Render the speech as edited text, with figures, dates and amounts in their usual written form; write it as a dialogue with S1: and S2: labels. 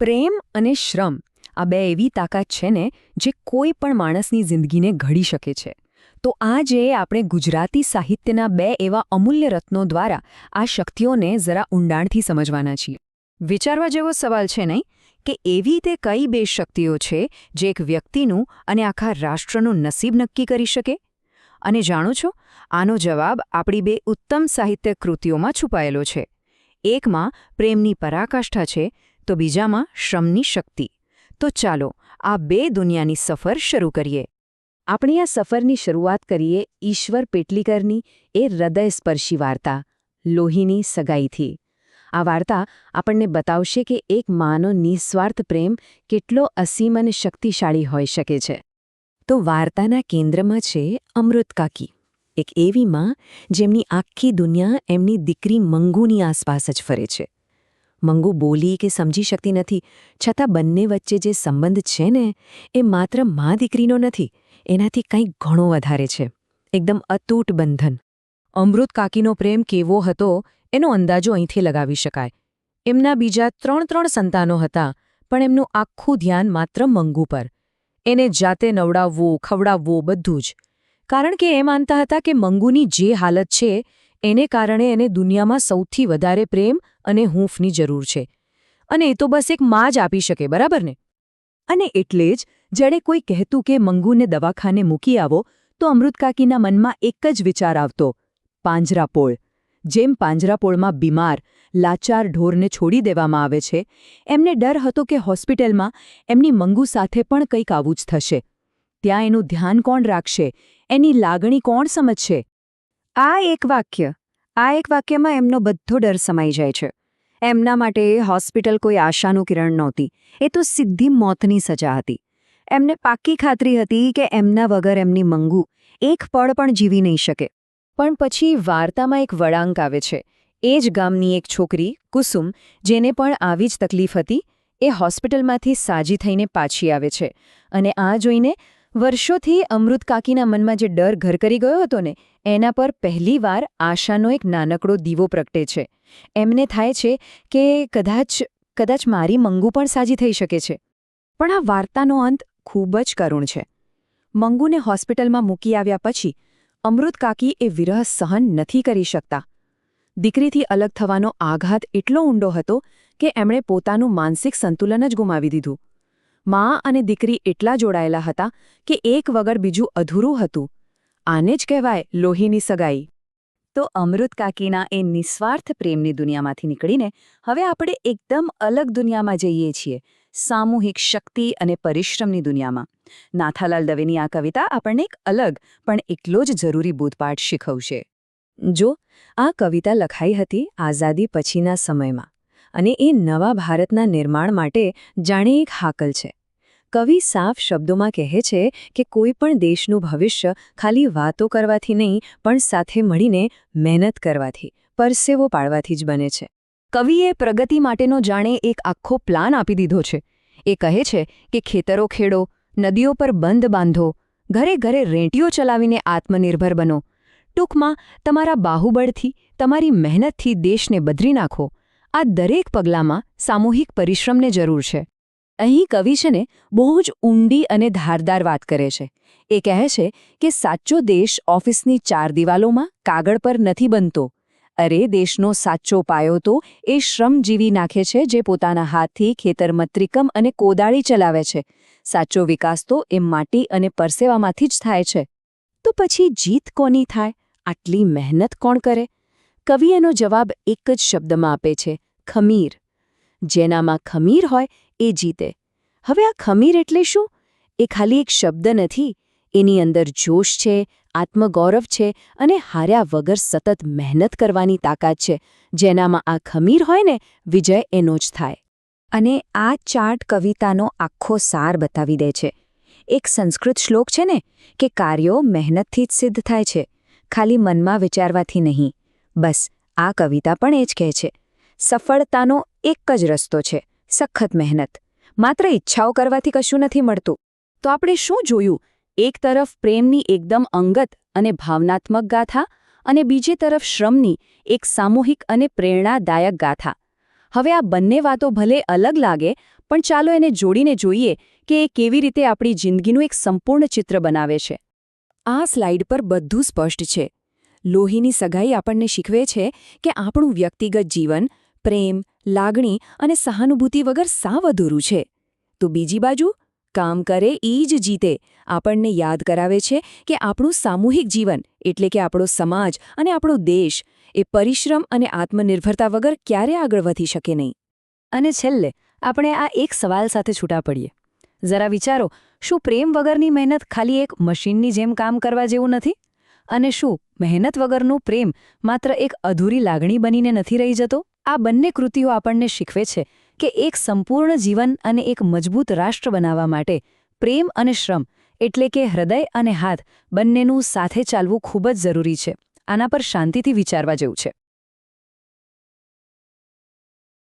S1: પ્રેમ અને શ્રમ આ બે એવી તાકાત છે ને જે કોઈ પણ માણસની જિંદગીને ઘડી શકે છે. તો આજે આપણે ગુજરાતી સાહિત્યના બે એવા અમૂલ્ય રત્નો દ્વારા આ શક્તિઓને જરા ઊંડાણથી સમજવાના છીએ. વિચારવા જેવો સવાલ છે નહીં કે એવી તે કઈ બે શક્તિઓ છે જે એક વ્યક્તિનું અને આખા રાષ્ટ્રનું નસીબ નક્કી કરી શકે? અને જાણો છો, આનો જવાબ આપણી બે ઉત્તમ સાહિત્ય કૃતિઓમાં છુપાયેલો છે. એકમાં પ્રેમની પરાકાષ્ઠા છે તો બીજામાં શ્રમની શક્તિ. તો ચાલો આ બે દુનિયાની સફર શરૂ કરીએ. આપણી આ સફરની શરૂઆત કરીએ ઈશ્વર પેટલીકરની એ હૃદયસ્પર્શી વાર્તા લોહીની સગાઈથી. આ વાર્તા આપણને બતાવશે કે એક માનો નિસ્વાર્થ પ્રેમ કેટલો અસીમ અને શક્તિશાળી હોઈ શકે છે. તો વાર્તાના કેન્દ્રમાં છે અમૃતકાકી, એક એવી માં જેમની આખી દુનિયા એમની દીકરી મંગુની આસપાસ જ ફરે છે. મંગુ બોલી કે સમજી શકતી નથી, છતાં બંને વચ્ચે જે સંબંધ છે ને એ માત્ર મા દીકરીનો નથી, એનાથી કંઈક ઘણો વધારે છે. એકદમ અતૂટ બંધન. અમૃતકાકીનો પ્રેમ કેવો હતો એનો અંદાજો અહીંથી લગાવી શકાય. એમના બીજા 3 સંતાનો હતા, પણ એમનું આખું ધ્યાન માત્ર મંગુ પર. એને જાતે નવડાવવું, ખવડાવવું, બધું જ. કારણ કે એ માનતા હતા કે મંગુની જે હાલત છે એને કારણે એને દુનિયામાં સૌથી વધારે પ્રેમ અને હૂંફની જરૂર છે. અને એ તો બસ એક માં જ આપી શકે, બરાબર ને? અને એટલે જ જેણે કોઈ કહેતું કે મંગુને દવાખાને મૂકી આવો, તો અમૃતકાકીના મનમાં એક જ વિચાર આવતો: પાંજરાપોળ. જેમ પાંજરાપોળમાં બીમાર, લાચાર ઢોરને છોડી દેવામાં આવે છે, એમને ડર હતો કે હોસ્પિટલમાં એમની મંગુ સાથે પણ કંઈક આવું જ થશે. ત્યાં એનું ધ્યાન કોણ રાખશે? એની લાગણી કોણ સમજશે? આ એક વાક્યમાં એમનો બધો ડર સમાઈ જાય છે. એમના માટે હોસ્પિટલ કોઈ આશાનું કિરણ નહોતી, એ તો સીધી મોતની સજા હતી. એમને પાક્કી ખાતરી હતી કે એમના વગર એમની મંગુ એક પળ પણ જીવી નહીં શકે. પણ પછી વાર્તામાં એક વળાંક આવે છે. એ જ ગામની એક છોકરી, કુસુમ, જેને પણ આવી જ તકલીફ હતી, એ હોસ્પિટલમાંથી સાજી થઈને પાછી આવે છે. અને આ જોઈને વર્ષોથી અમૃતકાકીના મનમાં જે ડર ઘર કરી ગયો હતો ને, એના પર પહેલીવાર આશાનો એક નાનકડો દીવો પ્રગટે છે. એમને થાય છે કે કદાચ મારી મંગુ પણ સાજી થઈ શકે છે. પણ આ વાર્તાનો અંત ખૂબ જ કરુણ છે. મંગુને હોસ્પિટલમાં મૂકી આવ્યા પછી અમૃતકાકી એ વિરહ સહન નથી કરી શકતા. દીકરીથી અલગ થવાનો આઘાત એટલો ઊંડો હતો કે એમણે પોતાનું માનસિક સંતુલન જ ગુમાવી દીધું. મા અને દીકરી એટલા જોડાયેલા હતા કે એક વગર બીજું અધૂરું હતું. આને જ કહેવાય લોહીની સગાઈ. તો અમૃતકાકીના એ નિસ્વાર્થ પ્રેમની દુનિયામાંથી નીકળીને હવે આપણે એકદમ અલગ દુનિયામાં જઈએ છીએ, સામૂહિક શક્તિ અને પરિશ્રમની દુનિયામાં. નાથાલાલ દવેની આ કવિતા આપણને એક અલગ પણ એટલો જ જરૂરી બોધપાઠ શીખવશે. જો આ કવિતા લખાઈ હતી આઝાદી પછીના સમયમાં, અને એ નવા ભારતના નિર્માણ માટે જાણે એક હાકલ છે. કવિ સાફ શબ્દોમાં કહે છે કે કોઈ પણ દેશનું ભવિષ્ય ખાલી વાતો કરવાથી નહીં, પણ સાથે મળીને મહેનત કરવાથી, પરસેવો પાડવાથી જ બને છે. કવિએ પ્રગતિ માટેનો જાણે એક આખો પ્લાન આપી દીધો છે. એ કહે છે કે ખેતરો ખેડો, નદીઓ પર બંધ બાંધો, ઘરે ઘરે રેંટીઓ ચલાવીને આત્મનિર્ભર બનો. ટૂંકમાં તમારા બાહુબળથી, તમારી મહેનતથી દેશને બદલી નાખો. આ દરેક પગલામાં સામૂહિક પરિશ્રમને જરૂર છે. અહીં કવિ છે ને બહુ જ ઊંડી અને ધારદાર વાત કરે છે. એ કહે છે કે સાચો દેશ ઓફિસની 4 દિવાલોમાં, કાગળ પર નથી બનતો. અરે, દેશનો સાચો પાયો તો એ શ્રમજીવી નાખે છે જે પોતાના હાથથી ખેતરમાં ત્રિકમ અને કોદાળી ચલાવે છે. સાચો વિકાસ તો એ માટી અને પરસેવામાંથી જ થાય છે. તો પછી જીત કોની થાય? આટલી મહેનત કોણ કરે? કવિ એનો જવાબ એક જ શબ્દમાં આપે છે: ખમીર. જેનામાં ખમીર હોય એ જીતે. હવે આ ખમીર એટલે શું? એ ખાલી એક શબ્દ નથી. એની અંદર જોશ છે, આત્મગૌરવ છે અને હાર્યા વગર સતત મહેનત કરવાની તાકાત છે. જેનામાં આ ખમીર હોય ને, વિજય એનો જ થાય. અને આ ચાર્ટ કવિતાનો આખો સાર બતાવી દે છે. એક સંસ્કૃત શ્લોક છે ને કે કાર્યો મહેનતથી જ સિદ્ધ થાય છે, ખાલી મનમાં વિચારવાથી નહીં. બસ આ કવિતા પણ એ જ કહે છે. સફળતાનો એક જ રસ્તો છે: સખત મહેનત. માત્ર ઈચ્છાઓ કરવાથી કશું નથી મળતું. તો આપણે શું જોયું? એક તરફ પ્રેમની એકદમ અંગત અને ભાવનાત્મક ગાથા, અને બીજી તરફ શ્રમની એક સામૂહિક અને પ્રેરણાદાયક ગાથા. હવે આ બંને વાતો ભલે અલગ લાગે,
S2: પણ ચાલો એને જોડીને જોઈએ કે એ કેવી રીતે આપણી જિંદગીનું એક સંપૂર્ણ ચિત્ર બનાવે છે. આ સ્લાઇડ પર બધું સ્પષ્ટ છે. લોહીની સગાઈ આપણને શીખવે છે કે આપણું વ્યક્તિગત જીવન પ્રેમ, લાગણી અને સહાનુભૂતિ વગર સાવ અધૂરું છે. તો બીજી બાજુ કામ કરે ઈ જ જીતે આપણને યાદ કરાવે છે કે આપણું સામૂહિક જીવન એટલે કે આપણો સમાજ અને આપણો દેશ એ પરિશ્રમ અને આત્મનિર્ભરતા વગર ક્યારે આગળ વધી શકે નહીં. અને છેલ્લે આપણે આ એક સવાલ સાથે છૂટા પડીએ. જરા વિચારો, શું પ્રેમ વગરની મહેનત ખાલી એક મશીનની જેમ કામ કરવા જેવું નથી? અને શું મહેનત વગરનું પ્રેમ માત્ર એક અધૂરી લાગણી બનીને નથી રહી જતો? આ બંને કૃતિઓ આપણને શીખવે છે કે એક સંપૂર્ણ જીવન અને એક મજબૂત રાષ્ટ્ર બનાવવા માટે પ્રેમ અને શ્રમ એટલે કે હૃદય અને હાથ બંનેનું સાથે ચાલવું ખૂબ જ જરૂરી છે. આના પર શાંતિથી વિચારવા જેવું છે.